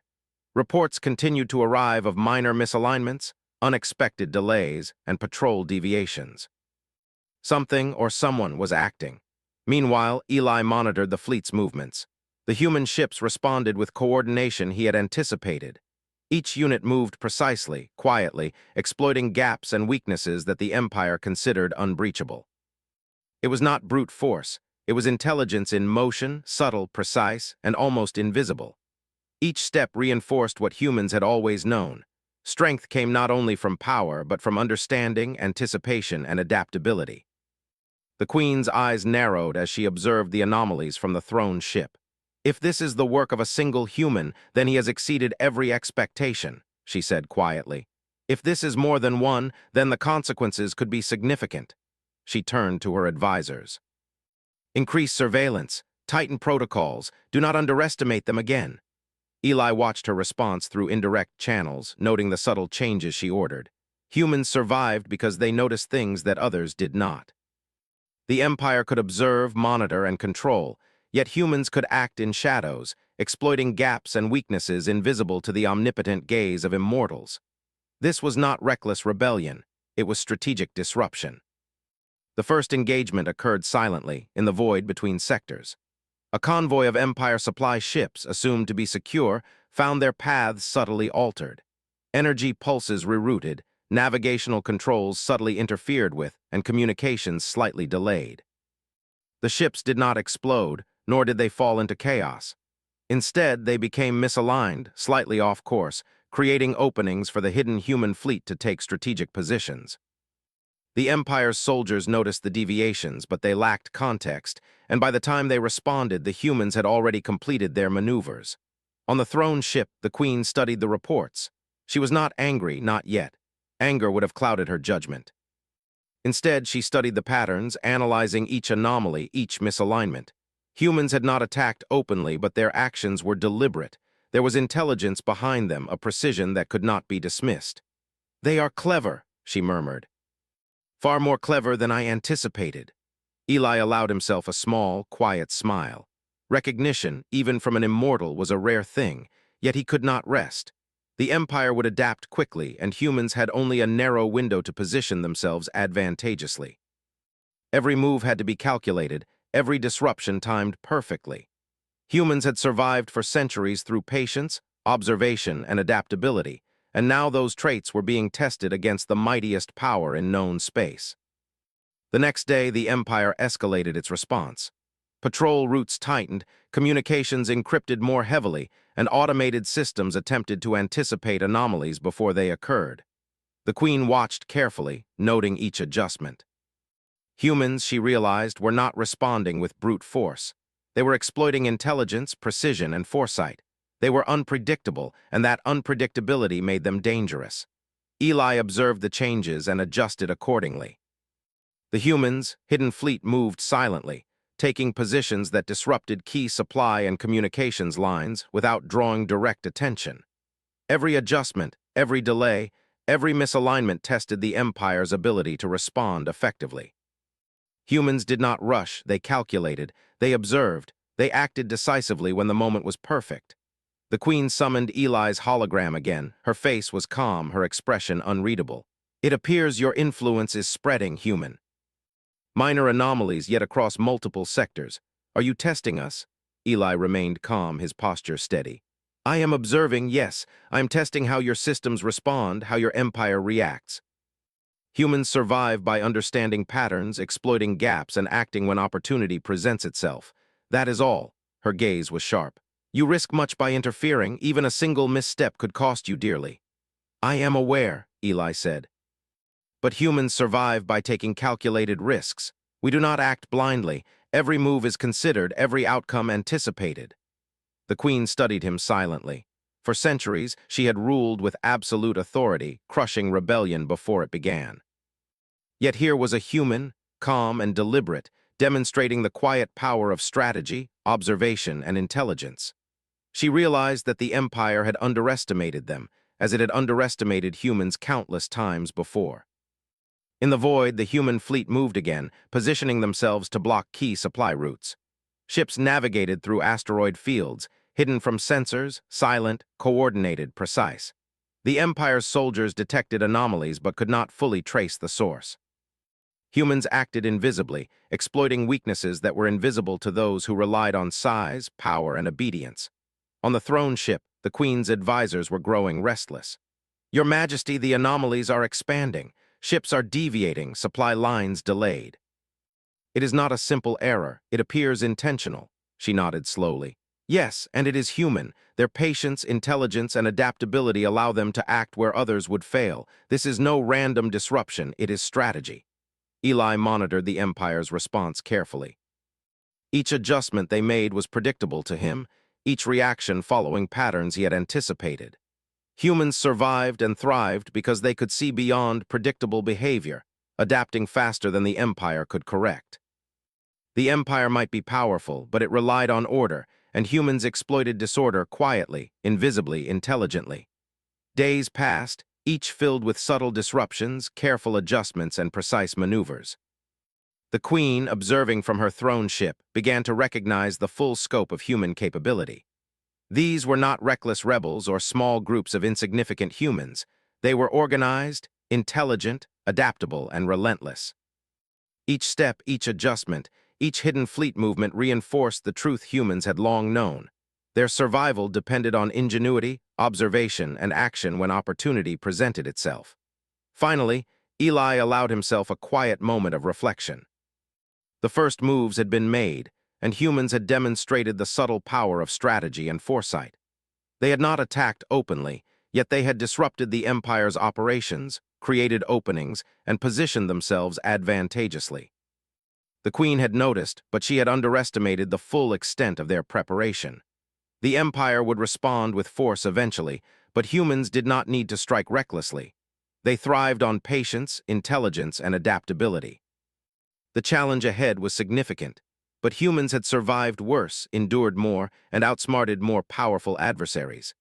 Reports continued to arrive of minor misalignments, unexpected delays, and patrol deviations. Something or someone was acting. Meanwhile, Eli monitored the fleet's movements. The human ships responded with coordination he had anticipated. Each unit moved precisely, quietly, exploiting gaps and weaknesses that the Empire considered unbreachable. It was not brute force. It was intelligence in motion, subtle, precise, and almost invisible. Each step reinforced what humans had always known. Strength came not only from power, but from understanding, anticipation, and adaptability. The Queen's eyes narrowed as she observed the anomalies from the throne ship. "If this is the work of a single human, then he has exceeded every expectation," she said quietly. "If this is more than one, then the consequences could be significant." She turned to her advisors. "Increase surveillance, tighten protocols, do not underestimate them again." Eli watched her response through indirect channels, noting the subtle changes she ordered. Humans survived because they noticed things that others did not. The Empire could observe, monitor, and control, Yet humans could act in shadows, exploiting gaps and weaknesses invisible to the omnipotent gaze of immortals. This was not reckless rebellion, it was strategic disruption. The first engagement occurred silently, in the void between sectors. A convoy of Empire supply ships, assumed to be secure, found their paths subtly altered. Energy pulses rerouted, navigational controls subtly interfered with, and communications slightly delayed. The ships did not explode, nor did they fall into chaos. Instead, they became misaligned, slightly off course, creating openings for the hidden human fleet to take strategic positions. The Empire's soldiers noticed the deviations, but they lacked context, and by the time they responded, the humans had already completed their maneuvers. On the throne ship, the Queen studied the reports. She was not angry, not yet. Anger would have clouded her judgment. Instead, she studied the patterns, analyzing each anomaly, each misalignment. Humans had not attacked openly, but their actions were deliberate. There was intelligence behind them, a precision that could not be dismissed. "They are clever," she murmured. "Far more clever than I anticipated." Eli allowed himself a small, quiet smile. Recognition, even from an immortal, was a rare thing, yet he could not rest. The Empire would adapt quickly, and humans had only a narrow window to position themselves advantageously. Every move had to be calculated, every disruption timed perfectly. Humans had survived for centuries through patience, observation, and adaptability, and now those traits were being tested against the mightiest power in known space. The next day, the Empire escalated its response. Patrol routes tightened, communications encrypted more heavily, and automated systems attempted to anticipate anomalies before they occurred. The Queen watched carefully, noting each adjustment. Humans, she realized, were not responding with brute force. They were exploiting intelligence, precision, and foresight. They were unpredictable, and that unpredictability made them dangerous. Eli observed the changes and adjusted accordingly. The humans' hidden fleet moved silently, taking positions that disrupted key supply and communications lines without drawing direct attention. Every adjustment, every delay, every misalignment tested the Empire's ability to respond effectively. Humans did not rush, they calculated, they observed, they acted decisively when the moment was perfect. The Queen summoned Eli's hologram again. Her face was calm, her expression unreadable. "It appears your influence is spreading, human. Minor anomalies, yet across multiple sectors. Are you testing us?" Eli remained calm, his posture steady. "I am observing, yes. I am testing how your systems respond, how your empire reacts." Humans survive by understanding patterns, exploiting gaps, and acting when opportunity presents itself. That is all. Her gaze was sharp. "You risk much by interfering. Even a single misstep could cost you dearly." "I am aware," Eli said. "But humans survive by taking calculated risks. We do not act blindly. Every move is considered, every outcome anticipated." The Queen studied him silently. For centuries, she had ruled with absolute authority, crushing rebellion before it began. Yet here was a human, calm and deliberate, demonstrating the quiet power of strategy, observation, and intelligence. She realized that the Empire had underestimated them, as it had underestimated humans countless times before. In the void, the human fleet moved again, positioning themselves to block key supply routes. Ships navigated through asteroid fields, hidden from sensors, silent, coordinated, precise. The Empire's soldiers detected anomalies but could not fully trace the source. Humans acted invisibly, exploiting weaknesses that were invisible to those who relied on size, power, and obedience. On the throne ship, the Queen's advisors were growing restless. "Your Majesty, the anomalies are expanding. Ships are deviating, supply lines delayed." "It is not a simple error. It appears intentional." She nodded slowly. "Yes, and it is human. Their patience, intelligence, and adaptability allow them to act where others would fail. This is no random disruption. It is strategy." Eli monitored the Empire's response carefully. Each adjustment they made was predictable to him, each reaction following patterns he had anticipated. Humans survived and thrived because they could see beyond predictable behavior, adapting faster than the Empire could correct. The Empire might be powerful, but it relied on order, and humans exploited disorder quietly, invisibly, intelligently. Days passed, each filled with subtle disruptions, careful adjustments, and precise maneuvers. The Queen, observing from her throne ship, began to recognize the full scope of human capability. These were not reckless rebels or small groups of insignificant humans. They were organized, intelligent, adaptable, and relentless. Each step, each adjustment, each hidden fleet movement reinforced the truth humans had long known. Their survival depended on ingenuity, observation, and action when opportunity presented itself. Finally, Eli allowed himself a quiet moment of reflection. The first moves had been made, and humans had demonstrated the subtle power of strategy and foresight. They had not attacked openly, yet they had disrupted the Empire's operations, created openings, and positioned themselves advantageously. The Queen had noticed, but she had underestimated the full extent of their preparation. The Empire would respond with force eventually, but humans did not need to strike recklessly. They thrived on patience, intelligence, and adaptability. The challenge ahead was significant, but humans had survived worse, endured more, and outsmarted more powerful adversaries.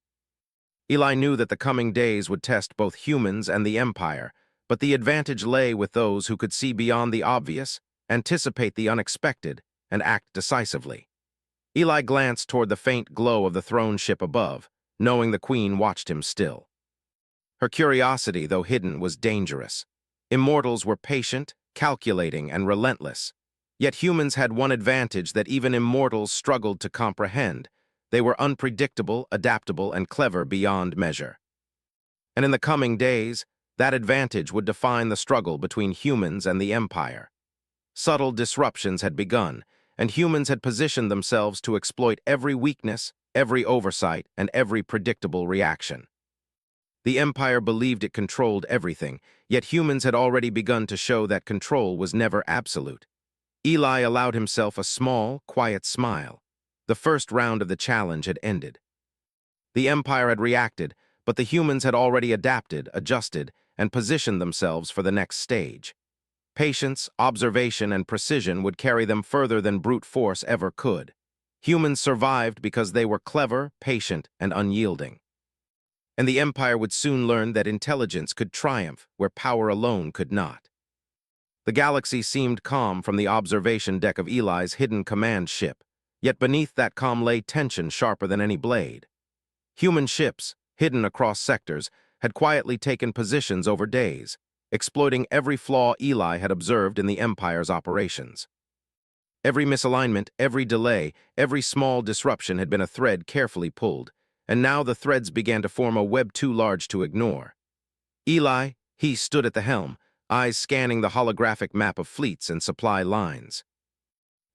Eli knew that the coming days would test both humans and the Empire, but the advantage lay with those who could see beyond the obvious, anticipate the unexpected, and act decisively. Eli glanced toward the faint glow of the throne ship above, knowing the Queen watched him still. Her curiosity, though hidden, was dangerous. Immortals were patient, calculating, and relentless. Yet humans had one advantage that even immortals struggled to comprehend. They were unpredictable, adaptable, and clever beyond measure. And in the coming days, that advantage would define the struggle between humans and the Empire. Subtle disruptions had begun, and humans had positioned themselves to exploit every weakness, every oversight, and every predictable reaction. The Empire believed it controlled everything, yet humans had already begun to show that control was never absolute. Eli allowed himself a small, quiet smile. The first round of the challenge had ended. The Empire had reacted, but the humans had already adapted, adjusted, and positioned themselves for the next stage. Patience, observation, and precision would carry them further than brute force ever could. Humans survived because they were clever, patient, and unyielding. And the Empire would soon learn that intelligence could triumph where power alone could not. The galaxy seemed calm from the observation deck of Eli's hidden command ship, yet beneath that calm lay tension sharper than any blade. Human ships, hidden across sectors, had quietly taken positions over days, exploiting every flaw Eli had observed in the Empire's operations. Every misalignment, every delay, every small disruption had been a thread carefully pulled, and now the threads began to form a web too large to ignore. Eli, he stood at the helm, eyes scanning the holographic map of fleets and supply lines.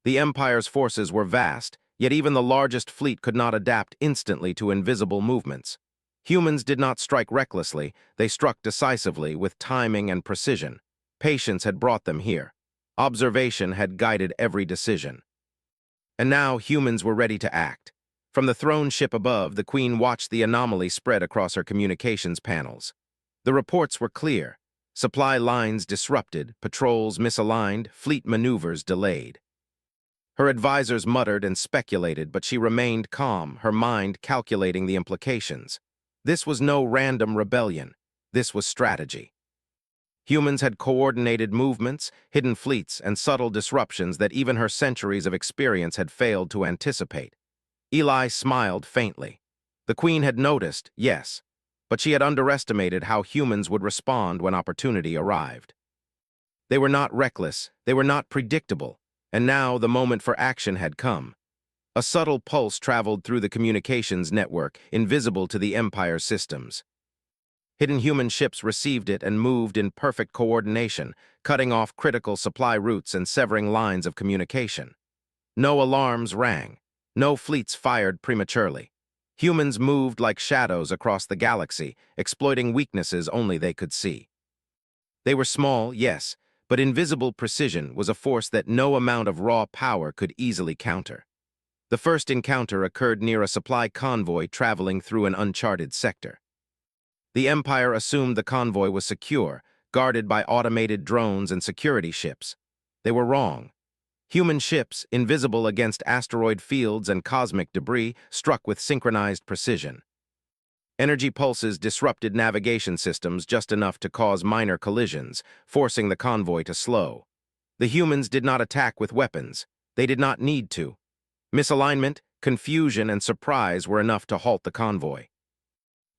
The Empire's forces were vast, yet even the largest fleet could not adapt instantly to invisible movements. Humans did not strike recklessly, they struck decisively with timing and precision. Patience had brought them here. Observation had guided every decision. And now humans were ready to act. From the throne ship above, the Queen watched the anomaly spread across her communications panels. The reports were clear. Supply lines disrupted, patrols misaligned, fleet maneuvers delayed. Her advisors muttered and speculated, but she remained calm, her mind calculating the implications. This was no random rebellion. This was strategy. Humans had coordinated movements, hidden fleets, and subtle disruptions that even her centuries of experience had failed to anticipate. Eli smiled faintly. The Queen had noticed, yes, but she had underestimated how humans would respond when opportunity arrived. They were not reckless, they were not predictable, and now the moment for action had come. A subtle pulse traveled through the communications network, invisible to the Empire's systems. Hidden human ships received it and moved in perfect coordination, cutting off critical supply routes and severing lines of communication. No alarms rang. No fleets fired prematurely. Humans moved like shadows across the galaxy, exploiting weaknesses only they could see. They were small, yes, but invisible precision was a force that no amount of raw power could easily counter. The first encounter occurred near a supply convoy traveling through an uncharted sector. The Empire assumed the convoy was secure, guarded by automated drones and security ships. They were wrong. Human ships, invisible against asteroid fields and cosmic debris, struck with synchronized precision. Energy pulses disrupted navigation systems just enough to cause minor collisions, forcing the convoy to slow. The humans did not attack with weapons. They did not need to. Misalignment, confusion, and surprise were enough to halt the convoy.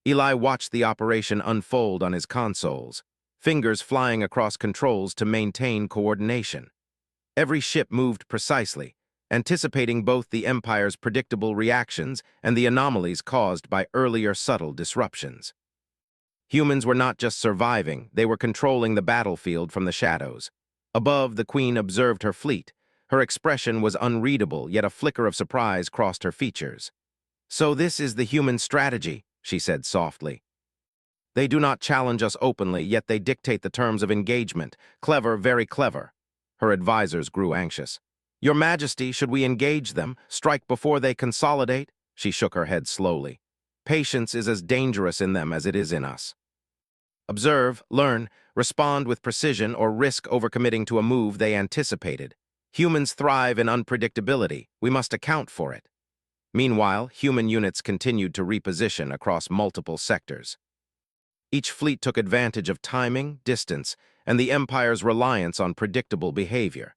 Eli watched the operation unfold on his consoles, fingers flying across controls to maintain coordination. Every ship moved precisely, anticipating both the Empire's predictable reactions and the anomalies caused by earlier subtle disruptions. Humans were not just surviving, they were controlling the battlefield from the shadows. Above, the Queen observed her fleet. Her expression was unreadable, yet a flicker of surprise crossed her features. "So this is the human strategy," she said softly. "They do not challenge us openly, yet they dictate the terms of engagement. Clever, very clever." Her advisors grew anxious. "Your Majesty, should we engage them, strike before they consolidate?" She shook her head slowly. "Patience is as dangerous in them as it is in us. Observe, learn, respond with precision, or risk overcommitting to a move they anticipated. Humans thrive in unpredictability. We must account for it." Meanwhile, human units continued to reposition across multiple sectors. Each fleet took advantage of timing, distance, and the Empire's reliance on predictable behavior.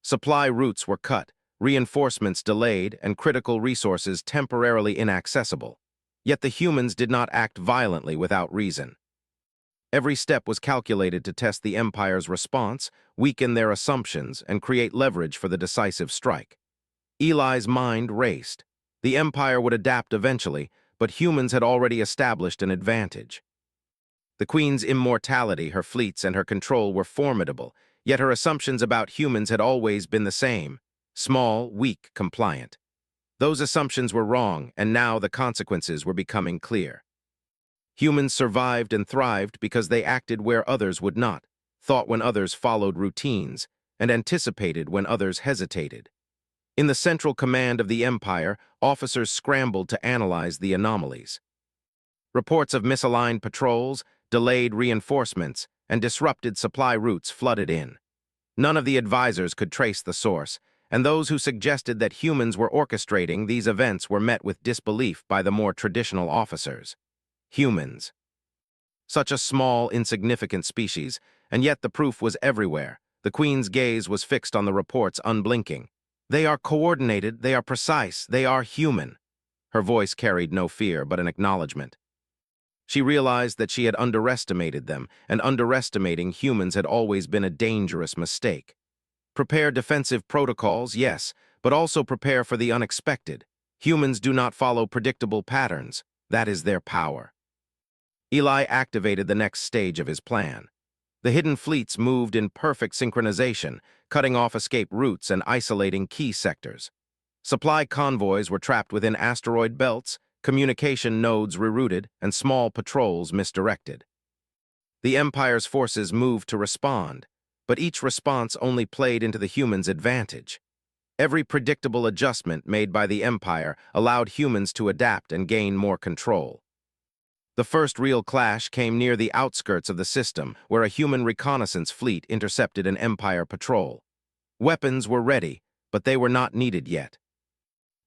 Supply routes were cut, reinforcements delayed, and critical resources temporarily inaccessible. Yet the humans did not act violently without reason. Every step was calculated to test the Empire's response, weaken their assumptions, and create leverage for the decisive strike. Eli's mind raced. The Empire would adapt eventually, but humans had already established an advantage. The Queen's immortality, her fleets, and her control were formidable, yet her assumptions about humans had always been the same: small, weak, compliant. Those assumptions were wrong, and now the consequences were becoming clear. Humans survived and thrived because they acted where others would not, thought when others followed routines, and anticipated when others hesitated. In the central command of the Empire, officers scrambled to analyze the anomalies. Reports of misaligned patrols, delayed reinforcements, and disrupted supply routes flooded in. None of the advisors could trace the source, and those who suggested that humans were orchestrating these events were met with disbelief by the more traditional officers. Humans. Such a small, insignificant species, and yet the proof was everywhere. The Queen's gaze was fixed on the reports, unblinking. "They are coordinated, they are precise, they are human." Her voice carried no fear, but an acknowledgement. She realized that she had underestimated them, and underestimating humans had always been a dangerous mistake. Prepare defensive protocols, yes, but also prepare for the unexpected. Humans do not follow predictable patterns. That is their power. Eli activated the next stage of his plan. The hidden fleets moved in perfect synchronization, cutting off escape routes and isolating key sectors. Supply convoys were trapped within asteroid belts, communication nodes rerouted, and small patrols misdirected. The Empire's forces moved to respond, but each response only played into the humans' advantage. Every predictable adjustment made by the Empire allowed humans to adapt and gain more control. The first real clash came near the outskirts of the system, where a human reconnaissance fleet intercepted an Empire patrol. Weapons were ready, but they were not needed yet.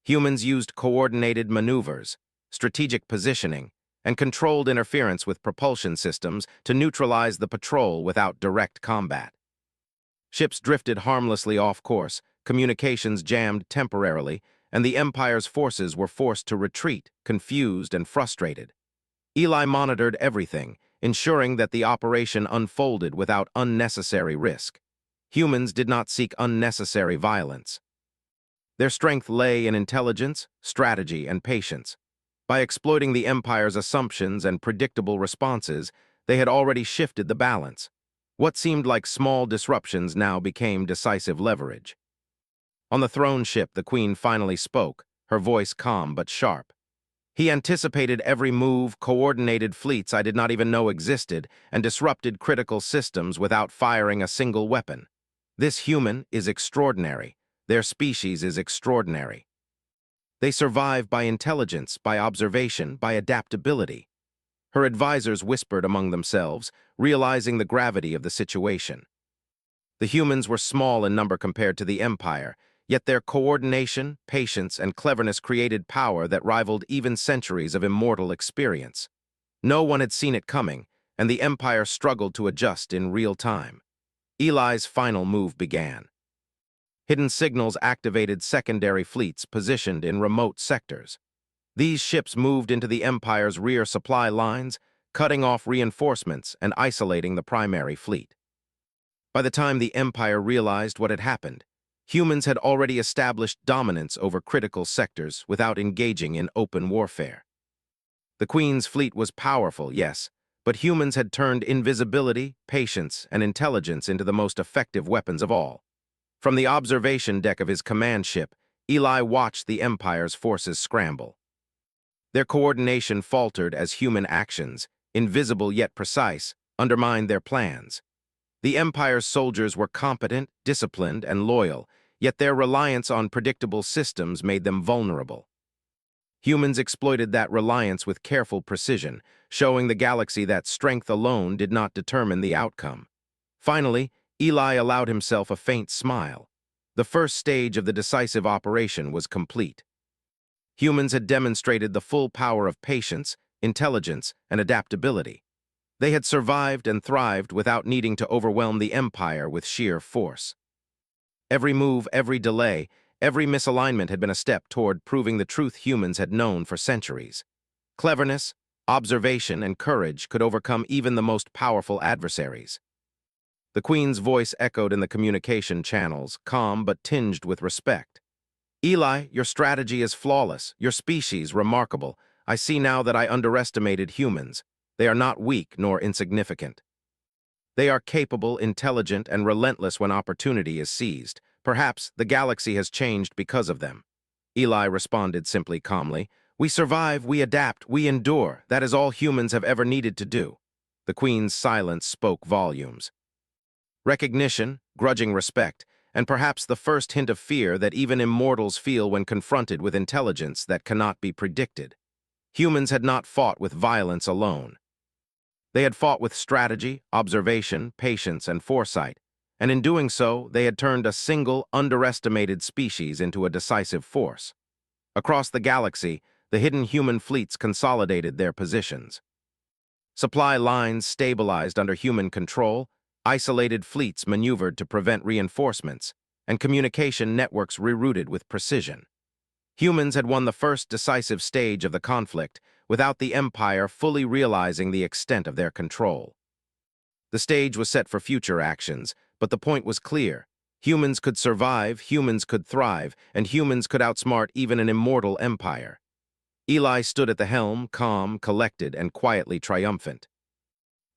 Humans used coordinated maneuvers, strategic positioning, and controlled interference with propulsion systems to neutralize the patrol without direct combat. Ships drifted harmlessly off course, communications jammed temporarily, and the Empire's forces were forced to retreat, confused and frustrated. Eli monitored everything, ensuring that the operation unfolded without unnecessary risk. Humans did not seek unnecessary violence. Their strength lay in intelligence, strategy, and patience. By exploiting the Empire's assumptions and predictable responses, they had already shifted the balance. What seemed like small disruptions now became decisive leverage. On the throne ship, the Queen finally spoke, her voice calm but sharp. "He anticipated every move, coordinated fleets I did not even know existed, and disrupted critical systems without firing a single weapon. This human is extraordinary. Their species is extraordinary. They survive by intelligence, by observation, by adaptability." Her advisors whispered among themselves, realizing the gravity of the situation. The humans were small in number compared to the Empire, yet their coordination, patience, and cleverness created power that rivaled even centuries of immortal experience. No one had seen it coming, and the Empire struggled to adjust in real time. Eli's final move began. Hidden signals activated secondary fleets positioned in remote sectors. These ships moved into the Empire's rear supply lines, cutting off reinforcements and isolating the primary fleet. By the time the Empire realized what had happened, humans had already established dominance over critical sectors without engaging in open warfare. The Queen's fleet was powerful, yes, but humans had turned invisibility, patience, and intelligence into the most effective weapons of all. From the observation deck of his command ship, Eli watched the Empire's forces scramble. Their coordination faltered as human actions, invisible yet precise, undermined their plans. The Empire's soldiers were competent, disciplined, and loyal, yet their reliance on predictable systems made them vulnerable. Humans exploited that reliance with careful precision, showing the galaxy that strength alone did not determine the outcome. Finally, Eli allowed himself a faint smile. The first stage of the decisive operation was complete. Humans had demonstrated the full power of patience, intelligence, and adaptability. They had survived and thrived without needing to overwhelm the Empire with sheer force. Every move, every delay, every misalignment had been a step toward proving the truth humans had known for centuries. Cleverness, observation, and courage could overcome even the most powerful adversaries. The Queen's voice echoed in the communication channels, calm but tinged with respect. Eli, your strategy is flawless, your species remarkable. I see now that I underestimated humans. They are not weak nor insignificant. They are capable, intelligent, and relentless when opportunity is seized. Perhaps the galaxy has changed because of them. Eli responded simply calmly. We survive, we adapt, we endure. That is all humans have ever needed to do. The Queen's silence spoke volumes. Recognition, grudging respect, and perhaps the first hint of fear that even immortals feel when confronted with intelligence that cannot be predicted. Humans had not fought with violence alone. They had fought with strategy, observation, patience, and foresight, and in doing so, they had turned a single, underestimated species into a decisive force. Across the galaxy, the hidden human fleets consolidated their positions. Supply lines stabilized under human control, isolated fleets maneuvered to prevent reinforcements, and communication networks rerouted with precision. Humans had won the first decisive stage of the conflict without the Empire fully realizing the extent of their control. The stage was set for future actions, but the point was clear. Humans could survive, humans could thrive, and humans could outsmart even an immortal empire. Eli stood at the helm, calm, collected, and quietly triumphant.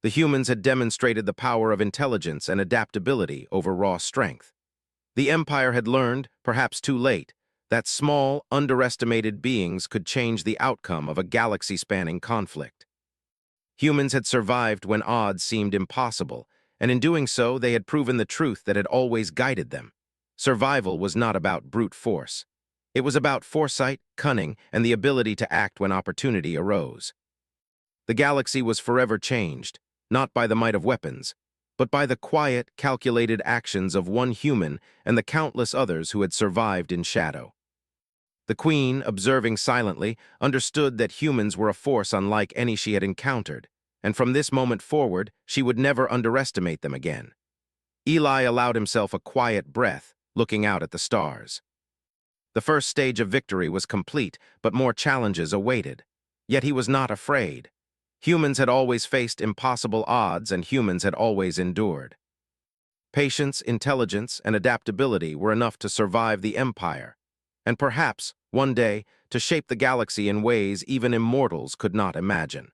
The humans had demonstrated the power of intelligence and adaptability over raw strength. The Empire had learned, perhaps too late, that small, underestimated beings could change the outcome of a galaxy-spanning conflict. Humans had survived when odds seemed impossible, and in doing so, they had proven the truth that had always guided them. Survival was not about brute force. It was about foresight, cunning, and the ability to act when opportunity arose. The galaxy was forever changed, not by the might of weapons, but by the quiet, calculated actions of one human and the countless others who had survived in shadow. The Queen, observing silently, understood that humans were a force unlike any she had encountered, and from this moment forward, she would never underestimate them again. Eli allowed himself a quiet breath, looking out at the stars. The first stage of victory was complete, but more challenges awaited. Yet he was not afraid. Humans had always faced impossible odds, and humans had always endured. Patience, intelligence, and adaptability were enough to survive the Empire, and perhaps, one day, to shape the galaxy in ways even immortals could not imagine.